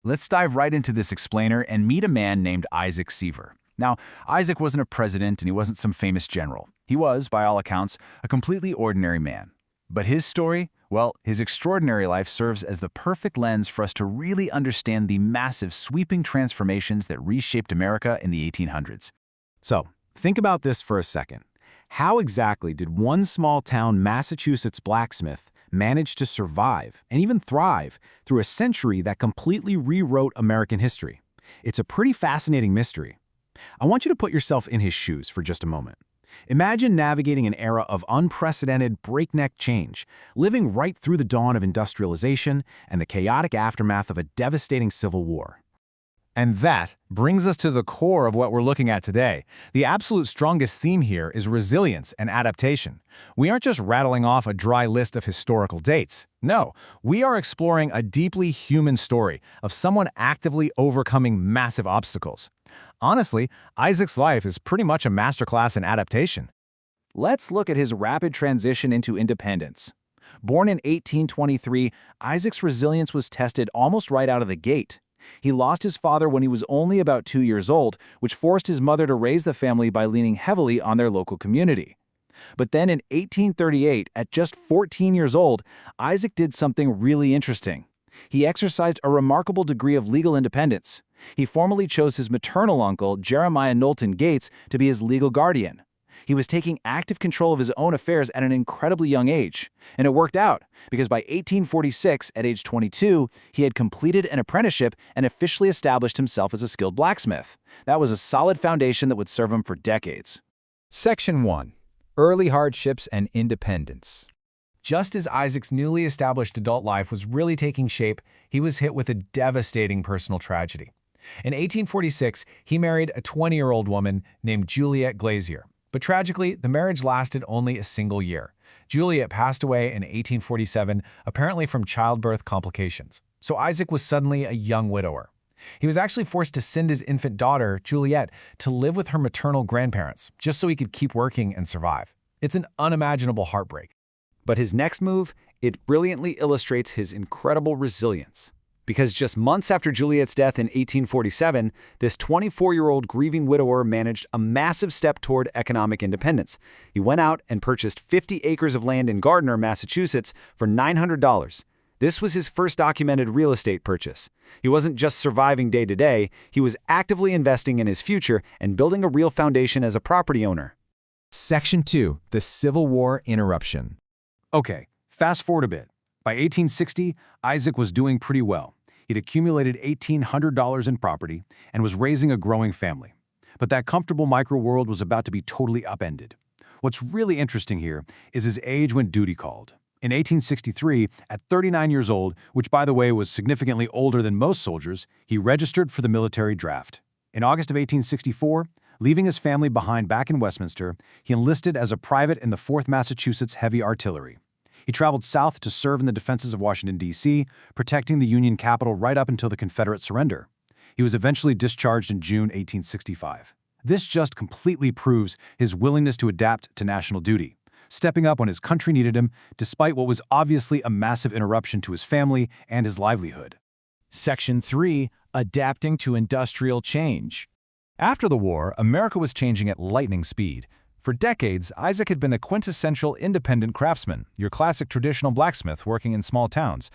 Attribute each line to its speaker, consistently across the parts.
Speaker 1: Let's dive right into this explainer and meet a man named Isaac Seaver. Now, Isaac wasn't a president and he wasn't some famous general. He was, by all accounts, a completely ordinary man. But his story, well, his extraordinary life serves as the perfect lens for us to really understand the massive sweeping transformations that reshaped America in the 1800s.
Speaker 2: So, think about this for a second. How exactly did one small-town Massachusetts blacksmith manage to survive and even thrive through a century that completely rewrote American history? It's a pretty fascinating mystery. I want you to put yourself in his shoes for just a moment. Imagine navigating an era of unprecedented breakneck change, living right through the dawn of industrialization and the chaotic aftermath of a devastating civil war.
Speaker 3: And that brings us to the core of what we're looking at today. The absolute strongest theme here is resilience and adaptation. We aren't just rattling off a dry list of historical dates. No, we are exploring a deeply human story of someone actively overcoming massive obstacles. Honestly, Isaac's life is pretty much a masterclass in adaptation.
Speaker 1: Let's look at his rapid transition into independence. Born in 1823, Isaac's resilience was tested almost right out of the gate. He lost his father when he was only about 2 years old, which forced his mother to raise the family by leaning heavily on their local community. But then in 1838, at just 14 years old, Isaac did something really interesting. He exercised a remarkable degree of legal independence. He formally chose his maternal uncle, Jeremiah Knowlton Gates, to be his legal guardian. He was taking active control of his own affairs at an incredibly young age. And it worked out, because by 1846, at age 22, he had completed an apprenticeship and officially established himself as a skilled blacksmith. That was a solid foundation that would serve him for decades.
Speaker 3: Section 1. Early hardships and independence.
Speaker 2: Just as Isaac's newly established adult life was really taking shape, he was hit with a devastating personal tragedy. In 1846, he married a 20-year-old woman named Juliet Glazier. But tragically, the marriage lasted only a single year. Juliet passed away in 1847, apparently from childbirth complications. So Isaac was suddenly a young widower. He was actually forced to send his infant daughter, Juliet, to live with her maternal grandparents, just so he could keep working and survive. It's an unimaginable heartbreak.
Speaker 1: But his next move, it brilliantly illustrates his incredible resilience. Because just months after Juliet's death in 1847, this 24-year-old grieving widower managed a massive step toward economic independence. He went out and purchased 50 acres of land in Gardner, Massachusetts for $900. This was his first documented real estate purchase. He wasn't just surviving day to day, he was actively investing in his future and building a real foundation as a property owner.
Speaker 2: Section 2. The Civil War Interruption.
Speaker 1: Okay, fast forward a bit. By 1860, Isaac was doing pretty well. He'd accumulated $1,800 in property and was raising a growing family. But that comfortable micro-world was about to be totally upended. What's really interesting here is his age when duty called. In 1863, at 39 years old, which by the way was significantly older than most soldiers, he registered for the military draft. In August of 1864, leaving his family behind back in Westminster, he enlisted as a private in the 4th Massachusetts Heavy Artillery. He traveled south to serve in the defenses of Washington, D.C., protecting the Union capital right up until the Confederate surrender. He was eventually discharged in June 1865. This just completely proves his willingness to adapt to national duty, stepping up when his country needed him, despite what was obviously a massive interruption to his family and his livelihood.
Speaker 2: Section 3. Adapting to industrial change. After the war, America was changing at lightning speed. For decades, Isaac had been the quintessential independent craftsman, your classic traditional blacksmith working in small towns.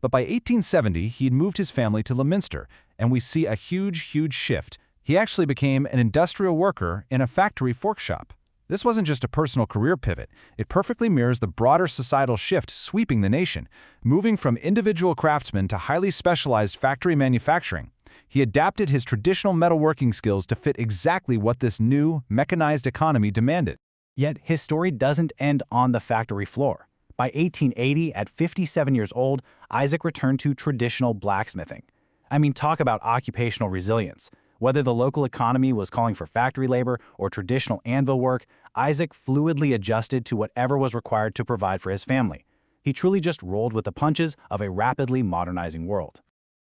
Speaker 2: But by 1870, he'd moved his family to Leominster, and we see a huge shift. He actually became an industrial worker in a factory fork shop. This wasn't just a personal career pivot. It perfectly mirrors the broader societal shift sweeping the nation, moving from individual craftsmen to highly specialized factory manufacturing. He adapted his traditional metalworking skills to fit exactly what this new, mechanized economy demanded.
Speaker 4: Yet his story doesn't end on the factory floor. By 1880, at 57 years old, Isaac returned to traditional blacksmithing. I mean, talk about occupational resilience. Whether the local economy was calling for factory labor or traditional anvil work, Isaac fluidly adjusted to whatever was required to provide for his family. He truly just rolled with the punches of a rapidly modernizing world.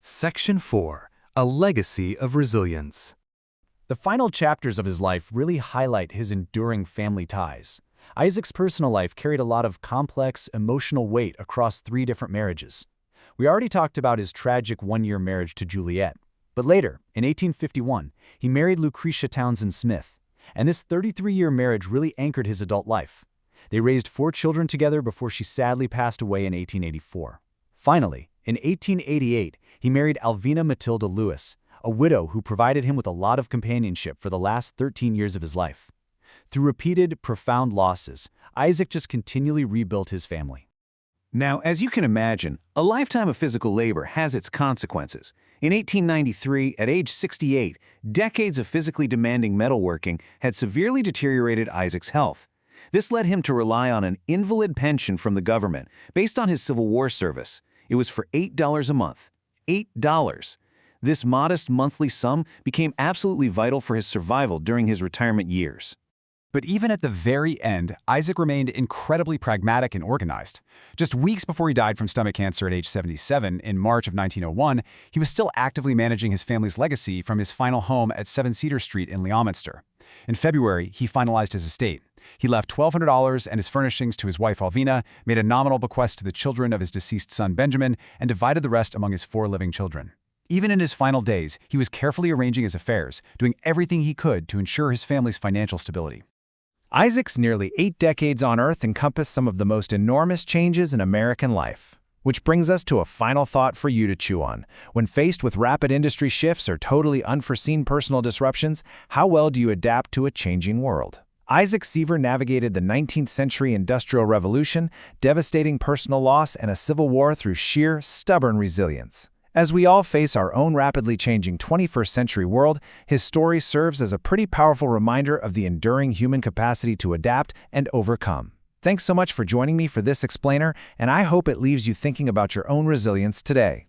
Speaker 2: Section 4. A Legacy of Resilience. The final chapters of his life really highlight his enduring family ties. Isaac's personal life carried a lot of complex, emotional weight across 3 different marriages. We already talked about his tragic one-year marriage to Juliet. But later, in 1851, he married Lucretia Townsend Smith, and this 33-year marriage really anchored his adult life. They raised 4 children together before she sadly passed away in 1884. Finally, in 1888, he married Alvina Matilda Lewis, a widow who provided him with a lot of companionship for the last 13 years of his life. Through repeated, profound losses, Isaac just continually rebuilt his family.
Speaker 1: Now, as you can imagine, a lifetime of physical labor has its consequences. In 1893, at age 68, decades of physically demanding metalworking had severely deteriorated Isaac's health. This led him to rely on an invalid pension from the government based on his Civil War service. It was for $8 a month. $8. This modest monthly sum became absolutely vital for his survival during his retirement years.
Speaker 2: But even at the very end, Isaac remained incredibly pragmatic and organized. Just weeks before he died from stomach cancer at age 77 in March of 1901, he was still actively managing his family's legacy from his final home at 7 Cedar Street in Leominster. In February, he finalized his estate. He left $1,200 and his furnishings to his wife Alvina, made a nominal bequest to the children of his deceased son Benjamin, and divided the rest among his 4 living children. Even in his final days, he was carefully arranging his affairs, doing everything he could to ensure his family's financial stability. Isaac's nearly 8 decades on Earth encompass some of the most enormous changes in American life. Which brings us to a final thought for you to chew on. When faced with rapid industry shifts or totally unforeseen personal disruptions, how well do you adapt to a changing world? Isaac Seaver navigated the 19th century Industrial Revolution, devastating personal loss, and a civil war through sheer, stubborn resilience. As we all face our own rapidly changing 21st century world, his story serves as a pretty powerful reminder of the enduring human capacity to adapt and overcome. Thanks so much for joining me for this explainer, and I hope it leaves you thinking about your own resilience today.